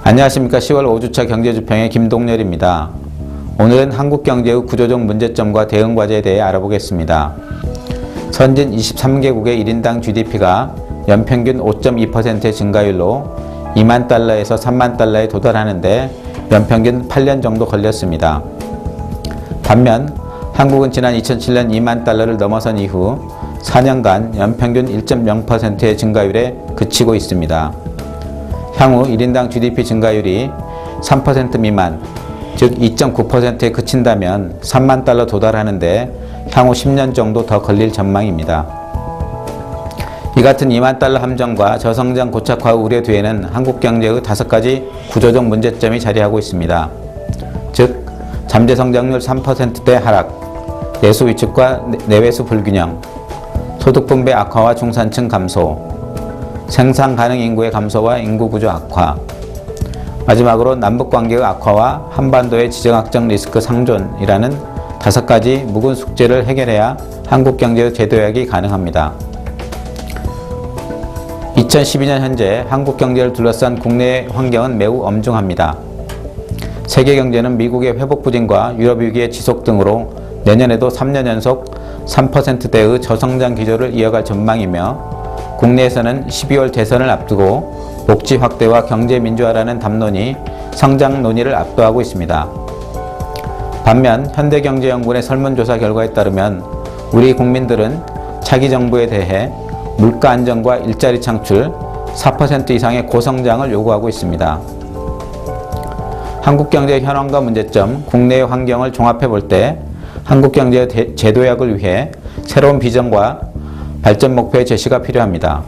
안녕하십니까. 10월 5주차 경제주평의 김동렬입니다. 오늘은 한국경제의 구조적 문제점과 대응과제에 대해 알아보겠습니다. 선진 23개국의 1인당 GDP가 연평균 5.2%의 증가율로 2만 달러에서 3만 달러에 도달하는데 연평균 8년 정도 걸렸습니다. 반면 한국은 지난 2007년 2만 달러를 넘어선 이후 4년간 연평균 1.0%의 증가율에 그치고 있습니다. 향후 1인당 GDP 증가율이 3% 미만, 즉 2.9%에 그친다면 3만 달러 도달하는데 향후 10년 정도 더 걸릴 전망입니다. 이 같은 2만 달러 함정과 저성장 고착화 우려 뒤에는 한국 경제의 5가지 구조적 문제점이 자리하고 있습니다. 즉, 잠재 성장률 3%대 하락, 내수 위축과 내외수 불균형, 소득 분배 악화와 중산층 감소, 생산 가능 인구의 감소와 인구 구조 악화, 마지막으로 남북 관계의 악화와 한반도의 지정학적 리스크 상존이라는 5가지 묵은 숙제를 해결해야 한국 경제의 재도약이 가능합니다. 2012년 현재 한국 경제를 둘러싼 국내 환경은 매우 엄중합니다. 세계 경제는 미국의 회복 부진과 유럽 위기의 지속 등으로 내년에도 3년 연속 3%대의 저성장 기조를 이어갈 전망이며, 국내에서는 12월 대선을 앞두고 복지 확대와 경제 민주화라는 담론이 성장 논의를 압도하고 있습니다. 반면 현대경제연구원의 설문조사 결과에 따르면 우리 국민들은 차기 정부에 대해 물가 안정과 일자리 창출, 4% 이상의 고성장을 요구하고 있습니다. 한국 경제의 현황과 문제점, 국내의 환경을 종합해 볼 때 한국 경제의 재도약을 위해 새로운 비전과 발전 목표의 제시가 필요합니다.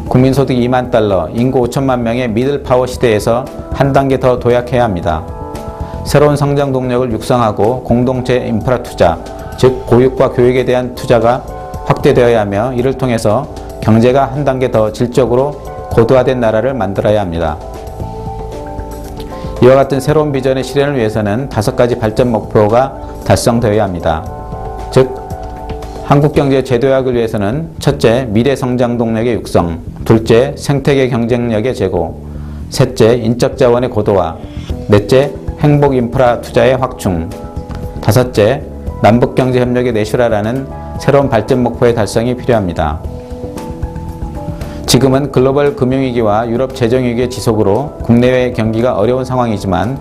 국민소득 2만 달러, 인구 5천만 명의 미들파워 시대에서 한 단계 더 도약해야 합니다. 새로운 성장 동력을 육성하고 공동체 인프라 투자, 즉 보육과 교육에 대한 투자가 확대되어야 하며, 이를 통해서 경제가 한 단계 더 질적으로 고도화된 나라를 만들어야 합니다. 이와 같은 새로운 비전의 실현을 위해서는 5가지 발전 목표가 달성되어야 합니다. 즉, 한국 경제 재도약을 위해서는 첫째, 미래 성장 동력의 육성, 둘째, 생태계 경쟁력의 제고, 셋째, 인적 자원의 고도화, 넷째, 행복 인프라 투자의 확충, 다섯째, 남북 경제 협력의 내실화라는 새로운 발전 목표의 달성이 필요합니다. 지금은 글로벌 금융위기와 유럽 재정위기의 지속으로 국내외 경기가 어려운 상황이지만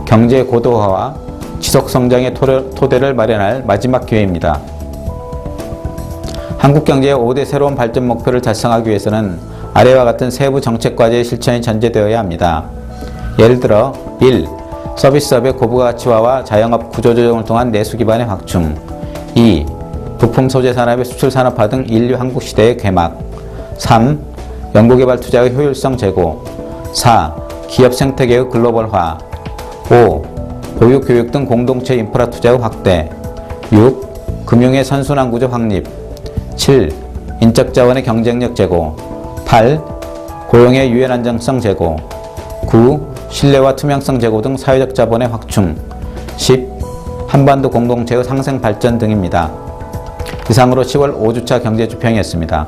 경제 고도화와 지속성장의 토대를 마련할 마지막 기회입니다. 한국 경제의 5대 새로운 발전 목표를 달성하기 위해서는 아래와 같은 세부 정책과제의 실천이 전제되어야 합니다. 예를 들어 1. 서비스업의 고부가치화와 자영업 구조조정을 통한 내수 기반의 확충. 2. 부품 소재 산업의 수출 산업화 등 인류 한국 시대의 개막. 3. 연구개발 투자의 효율성 제고. 4. 기업 생태계의 글로벌화. 5. 보육, 교육 등 공동체 인프라 투자의 확대. 6. 금융의 선순환 구조 확립. 7. 인적 자원의 경쟁력 제고. 8. 고용의 유연 안정성 제고. 9. 신뢰와 투명성 제고 등 사회적 자본의 확충. 10. 한반도 공동체의 상생 발전 등입니다. 이상으로 10월 5주차 경제주평이었습니다.